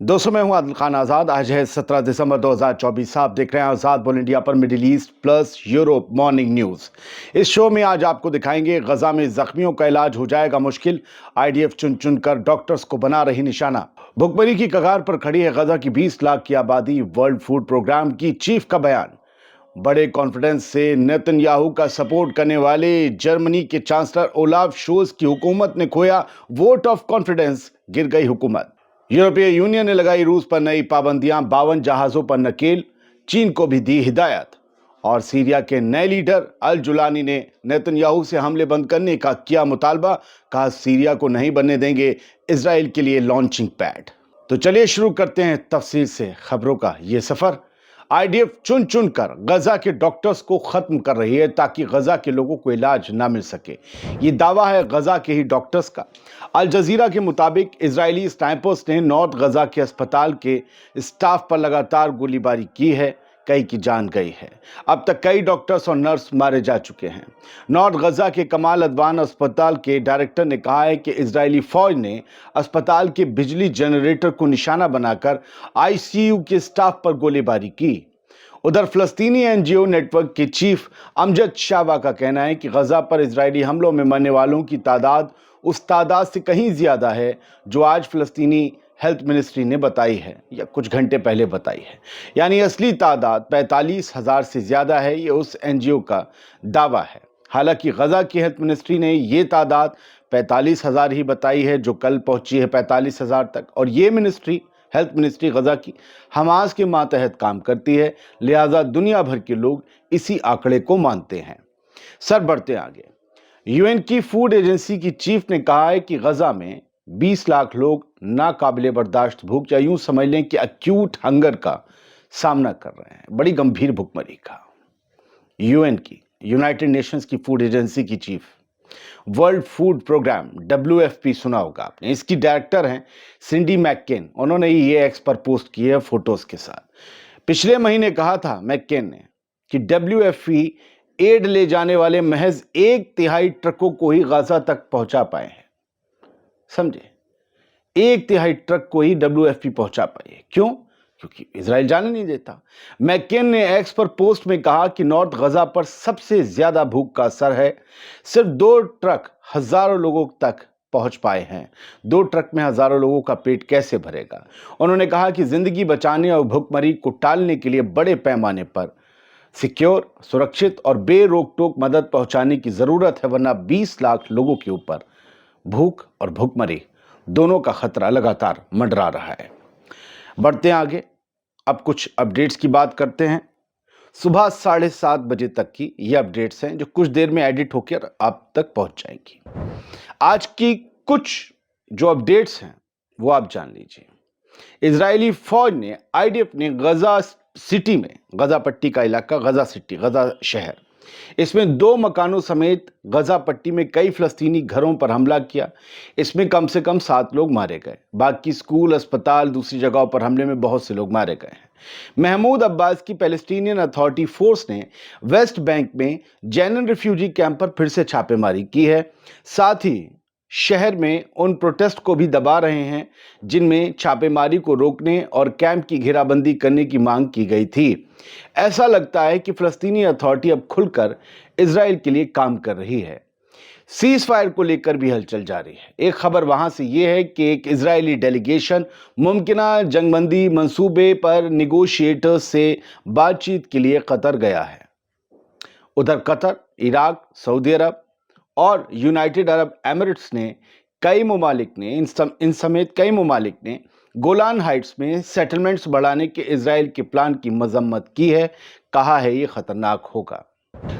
दोस्तों, मैं हूं आदिल खान आजाद। आज है 17 दिसंबर 2024। आप देख रहे हैं आजाद बोल इंडिया पर middle east plus Europe morning news. इस शो में आज आपको दिखाएंगे गजा में जख्मियों का इलाज हो जाएगा मुश्किल, आईडीएफ चुन चुन कर डॉक्टर्स को बना रही निशाना। भुखमरी की कगार पर खड़ी है गजा की 20 लाख की आबादी, वर्ल्ड फूड प्रोग्राम की चीफ का बयान। बड़े कॉन्फिडेंस से नेतन्याहू का सपोर्ट करने वाले जर्मनी के चांसलर ओलाफ शोल्ज की हुकूमत ने खोया वोट ऑफ कॉन्फिडेंस, गिर गई हुकूमत। यूरोपीय यूनियन ने लगाई रूस पर नई पाबंदियां, 52 जहाजों पर नकेल, चीन को भी दी हिदायत। और सीरिया के नए लीडर अल जुलानी ने नेतन्याहू से हमले बंद करने का किया मुतालबा, कहा सीरिया को नहीं बनने देंगे इजराइल के लिए लॉन्चिंग पैड। तो चलिए शुरू करते हैं तफसील से खबरों का ये सफर। आईडीएफ चुन चुन कर गजा के डॉक्टर्स को खत्म कर रही है ताकि गजा के लोगों को इलाज ना मिल सके। ये दावा है गजा के ही डॉक्टर्स का। अल जजीरा के मुताबिक इजरायली स्नाइपर्स ने नॉर्थ गजा के अस्पताल के स्टाफ पर लगातार गोलीबारी की है, कई की जान गई है। अब तक कई डॉक्टर्स और नर्स मारे जा चुके हैं। नॉर्थ गजा के कमाल अदवान अस्पताल के डायरेक्टर ने कहा है कि इजरायली फौज ने अस्पताल के बिजली जनरेटर को निशाना बनाकर आईसीयू के स्टाफ पर गोलीबारी की। उधर फिलिस्तीनी एनजीओ नेटवर्क के चीफ अमजद शाबा का कहना है कि गजा पर इजरायली हमलों में मरने वालों की तादाद उस तादाद से कहीं ज्यादा है जो आज फिलिस्तीनी हेल्थ मिनिस्ट्री ने बताई है या कुछ घंटे पहले बताई है। यानी असली तादाद 45,000 से ज्यादा है, ये उस एनजीओ का दावा है। हालांकि गजा की हेल्थ मिनिस्ट्री ने ये तादाद 45,000 ही बताई है, जो कल पहुंची है 45,000 तक। और ये मिनिस्ट्री, हेल्थ मिनिस्ट्री गजा की, हमास के मातहत काम करती है, लिहाजा दुनिया भर के लोग इसी आंकड़े को मानते हैं। सर बढ़ते आगे, यूएन की फूड एजेंसी की चीफ ने कहा है कि गजा में 20 लाख लोग नाकाबिले बर्दाश्त भूख, या यूं समझ लें कि एक्यूट हंगर का सामना कर रहे हैं, बड़ी गंभीर भुखमरी का। यूएन की, यूनाइटेड नेशंस की फूड एजेंसी की chief, world food programme WFP सुना होगा आपने, इसकी डायरेक्टर हैं सिंडी मैककेन। उन्होंने ये एक्स पर पोस्ट की है फोटोज के साथ। पिछले महीने कहा था मैककेन ने कि WFP एड ले जाने वाले महज 1/3 ट्रकों को ही गाजा तक पहुंचा पाए हैं। समझे, 1/3 ट्रक को ही WFP पहुंचा पाई है। क्यों? क्योंकि इजराइल जाने नहीं देता। मैककेन ने एक्स पर पोस्ट में कहा कि नॉर्थ गजा पर सबसे ज्यादा भूख का असर है। सिर्फ 2 ट्रक हजारों लोगों तक पहुंच पाए हैं। 2 ट्रक में हजारों लोगों का पेट कैसे भरेगा? उन्होंने कहा कि जिंदगी बचाने और भूखमरी को टालने के लिए बड़े पैमाने पर सिक्योर, सुरक्षित और बेरोक टोक मदद पहुंचाने की जरूरत है, वरना 20 लाख लोगों के ऊपर भूख और भूखमरी दोनों का खतरा लगातार मंडरा रहा है। बढ़ते हैं आगे, अब कुछ अपडेट्स की बात करते हैं। सुबह 7:30 बजे तक की ये अपडेट्स हैं जो कुछ देर में एडिट होकर आप तक पहुंच जाएंगी। आज की कुछ जो अपडेट्स हैं वो आप जान लीजिए। इजरायली फौज ने, आईडीएफ ने गजा सिटी में, गजा पट्टी का इलाका, गजा सिटी, गजा शहर, इसमें 2 मकानों समेत गजा पट्टी में कई फलस्तीनी घरों पर हमला किया। इसमें कम से कम 7 लोग मारे गए। बाकी स्कूल, अस्पताल, दूसरी जगहों पर हमले में बहुत से लोग मारे गए हैं। महमूद अब्बास की पैलेस्टीनियन अथॉरिटी फोर्स ने वेस्ट बैंक में जैनन रिफ्यूजी कैंप पर फिर से छापेमारी की है। साथ ही शहर में उन प्रोटेस्ट को भी दबा रहे हैं जिनमें छापेमारी को रोकने और कैंप की घेराबंदी करने की मांग की गई थी। ऐसा लगता है कि फिलिस्तीनी अथॉरिटी अब खुलकर इजराइल के लिए काम कर रही है। सीज फायर को लेकर भी हलचल जारी है। एक खबर वहां से यह है कि एक इजरायली डेलीगेशन मुमकिना जंगबंदी मंसूबे पर निगोशिएटर्स से बातचीत के लिए कतर गया है। उधर कतर, इराक, सऊदी अरब और यूनाइटेड अरब एमिरेट्स ने कई ममालिक ने इन समेत कई ममालिक ने गोलान हाइट्स में सेटलमेंट्स बढ़ाने के इजराइल के प्लान की मजम्मत की है। कहा है ये खतरनाक होगा।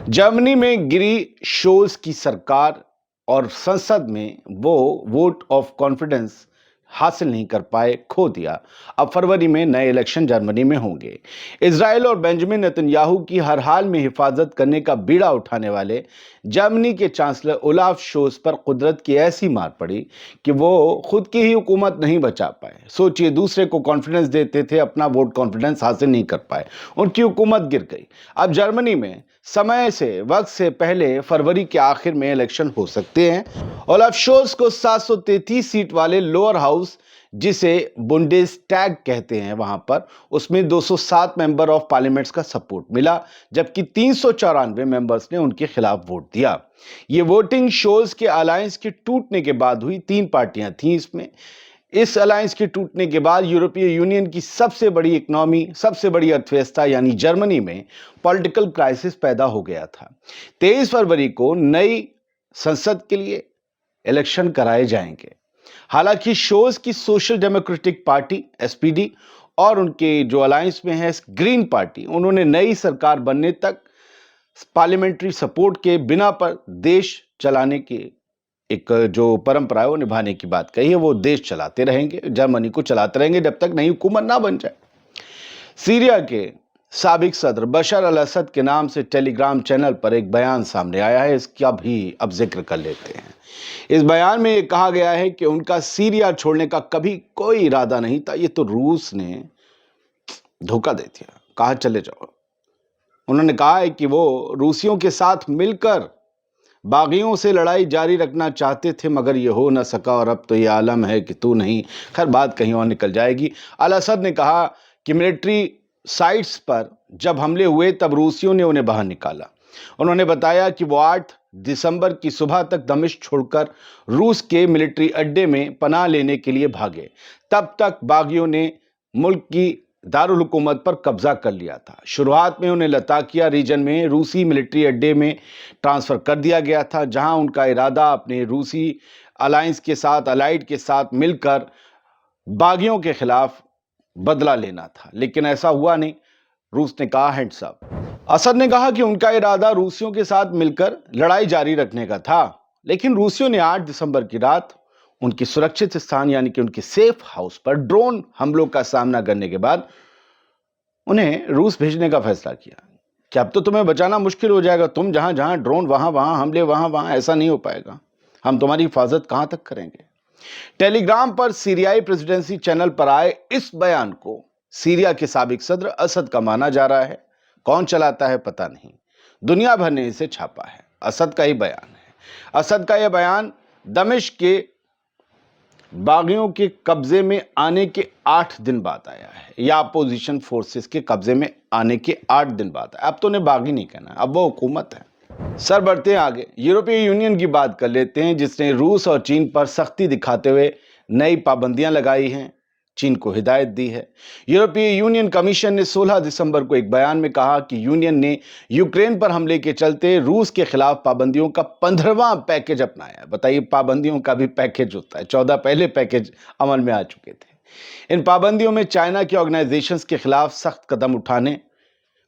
जर्मनी में गिरी शोल्ज की सरकार और संसद में वो वोट ऑफ कॉन्फिडेंस हासिल नहीं कर पाए, खो दिया। अब फरवरी में नए इलेक्शन जर्मनी में होंगे। इजराइल और बेंजामिन नेतन्याहू की हर हाल में हिफाजत करने का बीड़ा उठाने वाले जर्मनी के चांसलर ओलाफ शोल्ज पर कुदरत की ऐसी मार पड़ी कि वो खुद की ही हुकूमत नहीं बचा पाए। सोचिए, दूसरे को कॉन्फिडेंस देते थे, अपना वोट कॉन्फिडेंस हासिल नहीं कर पाए, उनकी हुकूमत गिर गई। अब जर्मनी में समय से, वक्त से पहले फरवरी के आखिर में इलेक्शन हो सकते हैं। ओलाफ शोल्ज को 733 सीट वाले लोअर हाउस हाउस जिसे बुंडेसटैग कहते हैं वहां पर, उसमें 207 मेंबर ऑफ पार्लियामेंट्स का सपोर्ट मिला, जबकि 394 मेंबर्स ने उनके खिलाफ वोट दिया। ये वोटिंग शोल्स के अलायंस के टूटने के बाद हुई। 3 पार्टियां थीं इसमें। इस अलायंस के टूटने के बाद यूरोपीय यूनियन की सबसे बड़ी इकोनॉमी, सबसे बड़ी अर्थव्यवस्था यानी जर्मनी में पॉलिटिकल क्राइसिस पैदा हो गया था। 23 फरवरी को नई संसद के लिए इलेक्शन कराए जाएंगे। हालांकि शोल्स की सोशल डेमोक्रेटिक पार्टी एसपीडी और उनके जो अलायंस में है ग्रीन पार्टी, उन्होंने नई सरकार बनने तक पार्लियामेंट्री सपोर्ट के बिना पर देश चलाने की एक जो परंपरा है वो निभाने की बात कही है। वो देश चलाते रहेंगे, जर्मनी को चलाते रहेंगे जब तक नई हुकूमत ना बन जाए। सीरिया के साबिक सदर बशर अल असद के नाम से टेलीग्राम चैनल पर एक बयान सामने आया है, इसका भी अब जिक्र कर लेते हैं। इस बयान में ये कहा गया है कि उनका सीरिया छोड़ने का कभी कोई इरादा नहीं था, ये तो रूस ने धोखा दे दिया, कहा चले जाओ। उन्होंने कहा है कि वो रूसियों के साथ मिलकर बागियों से लड़ाई जारी रखना चाहते थे, मगर ये हो न सका और अब तो ये आलम है कि तू नहीं। खैर, बात कहीं और निकल जाएगी। अल असद ने कहा कि मिलिट्री साइट्स पर जब हमले हुए तब रूसियों ने उन्हें बाहर निकाला। उन्होंने बताया कि वो 8 दिसंबर की सुबह तक दमिश्क छोड़कर रूस के मिलिट्री अड्डे में पनाह लेने के लिए भागे। तब तक बागियों ने मुल्क की दारुल हुकूमत पर कब्जा कर लिया था। शुरुआत में उन्हें लताकिया रीजन में रूसी मिलिट्री अड्डे में ट्रांसफर कर दिया गया था, जहां उनका इरादा अपने रूसी अलायंस के साथ, अलाइड के साथ मिलकर बागियों के खिलाफ बदला लेना था, लेकिन ऐसा हुआ नहीं। रूस ने कहा हैंड्स अप। असद ने कहा कि उनका इरादा रूसियों के साथ मिलकर लड़ाई जारी रखने का था, लेकिन रूसियों ने 8 दिसंबर की रात उनकी सुरक्षित स्थान यानी कि उनके सेफ हाउस पर ड्रोन हमलों का सामना करने के बाद उन्हें रूस भेजने का फैसला किया कि अब तो तुम्हें बचाना मुश्किल हो जाएगा, तुम जहां जहां ड्रोन वहां हमले वहां, ऐसा नहीं हो पाएगा, हम तुम्हारी हिफाजत कहां तक करेंगे। टेलीग्राम पर सीरियाई प्रेसिडेंसी चैनल पर आए इस बयान को सीरिया के साबिक सदर असद का माना जा रहा है। कौन चलाता है पता नहीं, दुनिया भर ने इसे छापा है। असद का ही बयान है। असद का यह बयान दमिश्क के बागियों के कब्जे में आने के 8 दिन बाद आया है, या अपोजिशन फोर्सेस के कब्जे में आने के 8 दिन बाद आया। अब तो उन्हें बागी नहीं कहना, अब वो हुकूमत है। सर बढ़ते हैं आगे, यूरोपीय यूनियन की बात कर लेते हैं, जिसने रूस और चीन पर सख्ती दिखाते हुए नई पाबंदियां लगाई हैं, चीन को हिदायत दी है। यूरोपीय यूनियन कमीशन ने 16 दिसंबर को एक बयान में कहा कि यूनियन ने यूक्रेन पर हमले के चलते रूस के खिलाफ पाबंदियों का 15वां पैकेज अपनाया। बताइए, पाबंदियों का भी पैकेज होता है, 14 पहले पैकेज अमल में आ चुके थे। इन पाबंदियों में चाइना के ऑर्गेनाइजेशंस के खिलाफ सख्त कदम उठाने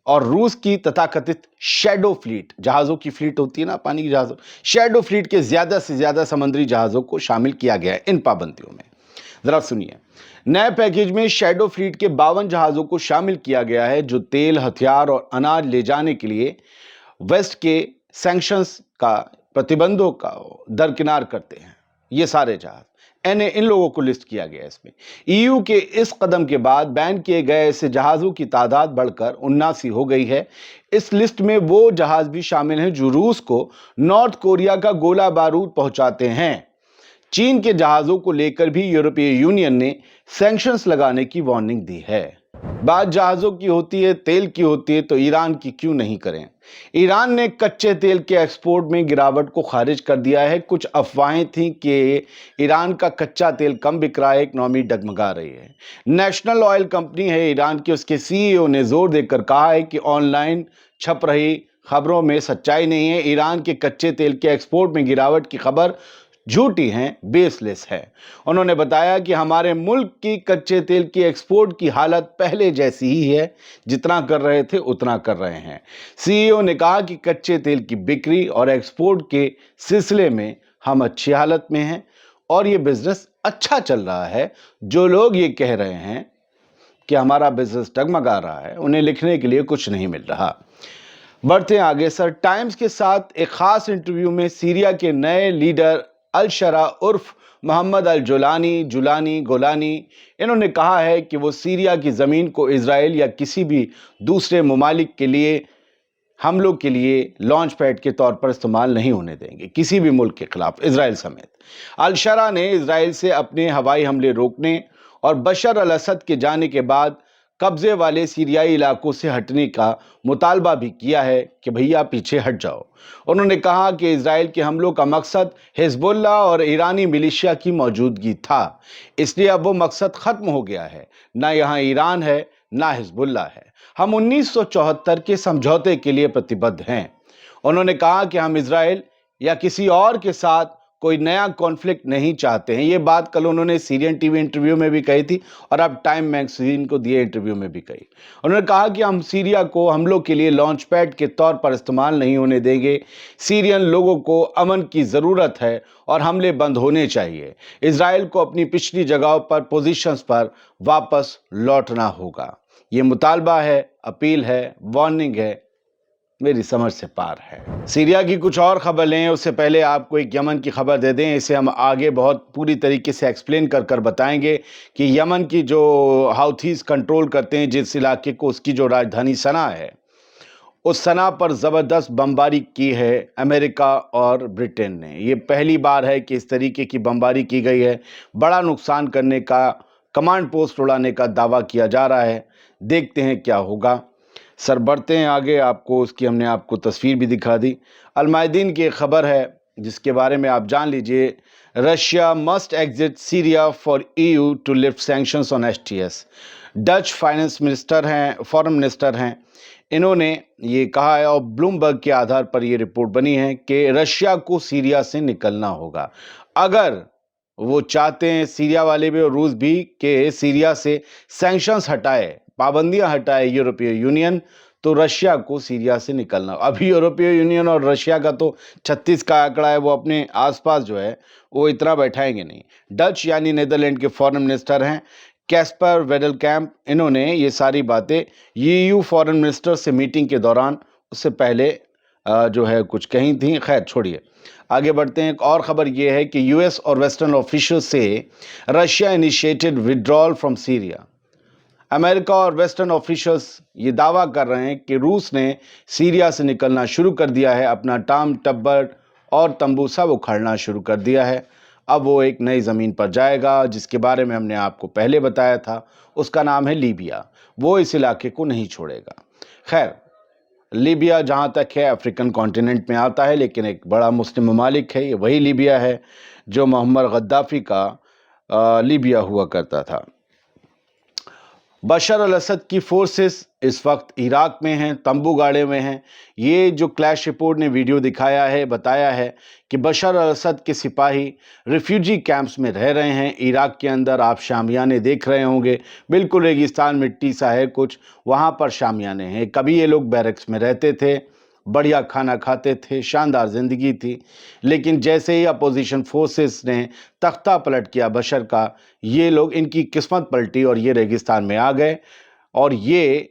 और रूस की तथाकथित शैडो फ्लीट, जहाजों की फ्लीट होती है ना, पानी की जहाजों, शैडो फ्लीट के ज्यादा से ज्यादा समुद्री जहाजों को शामिल किया गया है इन पाबंदियों में। जरा सुनिए, नए पैकेज में शैडो फ्लीट के 52 जहाजों को शामिल किया गया है, जो तेल, हथियार और अनाज ले जाने के लिए वेस्ट के सैंक्शंस का, प्रतिबंधों का दरकिनार करते हैं। ये सारे जहाज इन लोगों को लिस्ट किया गया है इसमें। ईयू के इस कदम के बाद बैन किए गए ऐसे जहाजों की तादाद बढ़कर 79 हो गई है। इस लिस्ट में वो जहाज भी शामिल हैं जो रूस को नॉर्थ कोरिया का गोला बारूद पहुंचाते हैं। चीन के जहाजों को लेकर भी यूरोपीय यूनियन ने सैंक्शंस लगाने की वार्निंग दी है। बात जहाजों की होती है, तेल की होती है, तो ईरान की क्यों नहीं करें। ईरान ने कच्चे तेल के एक्सपोर्ट में गिरावट को खारिज कर दिया है। कुछ अफवाहें थीं कि ईरान का कच्चा तेल कम बिक रहा है, इकोनॉमी डगमगा रही है। नेशनल ऑयल कंपनी है ईरान की, उसके सीईओ ने जोर देकर कहा है कि ऑनलाइन छप रही खबरों में सच्चाई नहीं है। ईरान के कच्चे तेल के एक्सपोर्ट में गिरावट की खबर झूठी हैं, बेसलेस है। उन्होंने बताया कि हमारे मुल्क की कच्चे तेल की एक्सपोर्ट की हालत पहले जैसी ही है, जितना कर रहे थे उतना कर रहे हैं। सीईओ ने कहा कि कच्चे तेल की बिक्री और एक्सपोर्ट के सिलसिले में हम अच्छी हालत में हैं और ये बिजनेस अच्छा चल रहा है। जो लोग ये कह रहे हैं कि हमारा बिजनेस डगमगा रहा है, उन्हें लिखने के लिए कुछ नहीं मिल रहा। बढ़ते आगे सर, टाइम्स के साथ एक खास इंटरव्यू में सीरिया के नए लीडर अल शरा उर्फ मोहम्मद अल गोलानी, इन्होंने कहा है कि वो सीरिया की ज़मीन को इजराइल या किसी भी दूसरे ममालिक के लिए हमलों के लिए लॉन्च पैड के तौर पर इस्तेमाल नहीं होने देंगे किसी भी मुल्क के खिलाफ, इजराइल समेत। अल-शरा ने इजराइल से अपने हवाई हमले रोकने और बशर अल असद के जाने के बाद कब्जे वाले सीरियाई इलाकों से हटने का मुतालबा भी किया है कि भैया पीछे हट जाओ। उन्होंने कहा कि इजराइल के हमलों का मकसद हिजबुल्लाह और ईरानी मिलिशिया की मौजूदगी था, इसलिए अब वो मकसद खत्म हो गया है। ना यहाँ ईरान है ना हिजबुल्लाह है। हम 1974 के समझौते के लिए प्रतिबद्ध हैं। उन्होंने कहा कि हम इजराइल या किसी और के साथ कोई नया कॉन्फ्लिक्ट नहीं चाहते हैं। ये बात कल उन्होंने सीरियन टीवी इंटरव्यू में भी कही थी और अब टाइम मैगजीन को दिए इंटरव्यू में भी कही। उन्होंने कहा कि हम सीरिया को हमलों के लिए लॉन्च पैड के तौर पर इस्तेमाल नहीं होने देंगे। सीरियन लोगों को अमन की ज़रूरत है और हमले बंद होने चाहिए। इजराइल को अपनी पिछली जगहों पर, पोजीशंस पर वापस लौटना होगा। ये मुतालबा है, अपील है, वार्निंग है, मेरी समझ से पार है। सीरिया की कुछ और खबर लें उससे पहले आपको एक यमन की खबर दे दें। इसे हम आगे बहुत पूरी तरीके से एक्सप्लेन कर बताएंगे कि यमन की जो हाउथीज कंट्रोल करते हैं जिस इलाके को, उसकी जो राजधानी सना है, उस सना पर ज़बरदस्त बमबारी की है अमेरिका और ब्रिटेन ने। ये पहली बार है कि इस तरीके की बमबारी की गई है। बड़ा नुकसान करने का, कमांड पोस्ट उड़ाने का दावा किया जा रहा है। देखते हैं क्या होगा। सर बढ़ते हैं आगे, आपको उसकी हमने आपको तस्वीर भी दिखा दी। अल-मायदीन की एक खबर है जिसके बारे में आप जान लीजिए। Russia must exit Syria for EU to lift sanctions on STS। Dutch finance minister हैं, फॉरेन मिनिस्टर हैं, इन्होंने ये कहा है और ब्लूमबर्ग के आधार पर ये रिपोर्ट बनी है कि रशिया को सीरिया से निकलना होगा। अगर वो चाहते हैं, सीरिया वाले भी और रूस भी, कि सीरिया से सैंक्शंस हटाए, पाबंदियां हटाए यूरोपीय यूनियन, तो रशिया को सीरिया से निकलना। अभी यूरोपीय यूनियन और रशिया का तो 36 का आंकड़ा है, वो अपने आसपास जो है वो इतना बैठाएंगे नहीं। डच यानी नीदरलैंड के फॉरेन मिनिस्टर हैं कैस्पर वेडेलकैम्प, इन्होंने ये सारी बातें EU फॉरेन मिनिस्टर से मीटिंग के दौरान, उससे पहले जो है कुछ कही थी। खैर छोड़िए, आगे बढ़ते हैं। एक और खबर ये है कि US और वेस्टर्न ऑफिशियल से Russia initiated withdrawal from Syria. America और वेस्टर्न ऑफिशियल्स ये दावा कर रहे हैं कि रूस ने सीरिया से निकलना शुरू कर दिया है, अपना टाम टब्बर और तंबू सब उखाड़ना शुरू कर दिया है। अब वो एक नई ज़मीन पर जाएगा जिसके बारे में हमने आपको पहले बताया था। उसका नाम है लीबिया। वो इस इलाके को नहीं छोड़ेगा। खैर, लीबिया जहाँ तक है अफ्रीकन कॉन्टिनेंट में आता है, लेकिन एक बड़ा मुस्लिम ममालिक है। ये वही लीबिया है जो मोहम्मद गद्दाफी का लीबिया हुआ करता था। बशर अल असद की फोर्सेस इस वक्त इराक में हैं, तंबू गाड़े हुए हैं। ये जो क्लैश रिपोर्ट ने वीडियो दिखाया है, बताया है कि बशर अल असद के सिपाही रिफ्यूजी कैंप्स में रह रहे हैं इराक के अंदर। आप शामियाने देख रहे होंगे, बिल्कुल रेगिस्तान मिट्टी सा है कुछ, वहाँ पर शामियाने हैं। कभी ये लोग बैरक्स में रहते थे, बढ़िया खाना खाते थे, शानदार ज़िंदगी थी, लेकिन जैसे ही अपोजिशन फोर्सेस ने तख्ता पलट किया बशर का, ये लोग, इनकी किस्मत पलटी और ये रेगिस्तान में आ गए और ये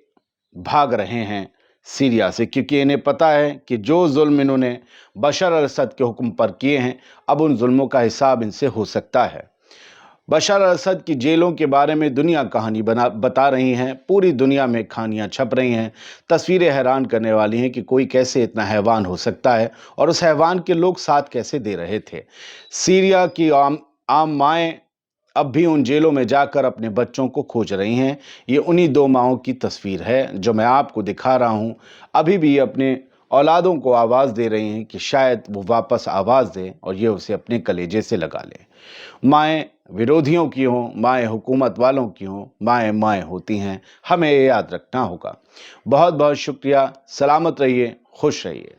भाग रहे हैं सीरिया से, क्योंकि इन्हें पता है कि जो जुल्म इन्होंने बशर अल असद के हुक्म पर किए हैं, अब उन जुल्मों का हिसाब इनसे हो सकता है। बशर अल असद की जेलों के बारे में दुनिया कहानी बता रही हैं, पूरी दुनिया में कहानियाँ छप रही हैं। तस्वीरें हैरान करने वाली हैं कि कोई कैसे इतना हैवान हो सकता है और उस हैवान के लोग साथ कैसे दे रहे थे। सीरिया की आम माएँ अब भी उन जेलों में जाकर अपने बच्चों को खोज रही हैं। ये उन्हीं 2 माँओं की तस्वीर है जो मैं आपको दिखा रहा हूँ। अभी भी ये अपने औलादों को आवाज़ दे रही हैं कि शायद वो वापस आवाज़ दें और ये उसे अपने कलेजे से लगा लें। माएँ विरोधियों की हों, माएँ हुकूमत वालों की हों, माएँ माएँ होती हैं। हमें ये याद रखना होगा। बहुत बहुत शुक्रिया। सलामत रहिए, खुश रहिए।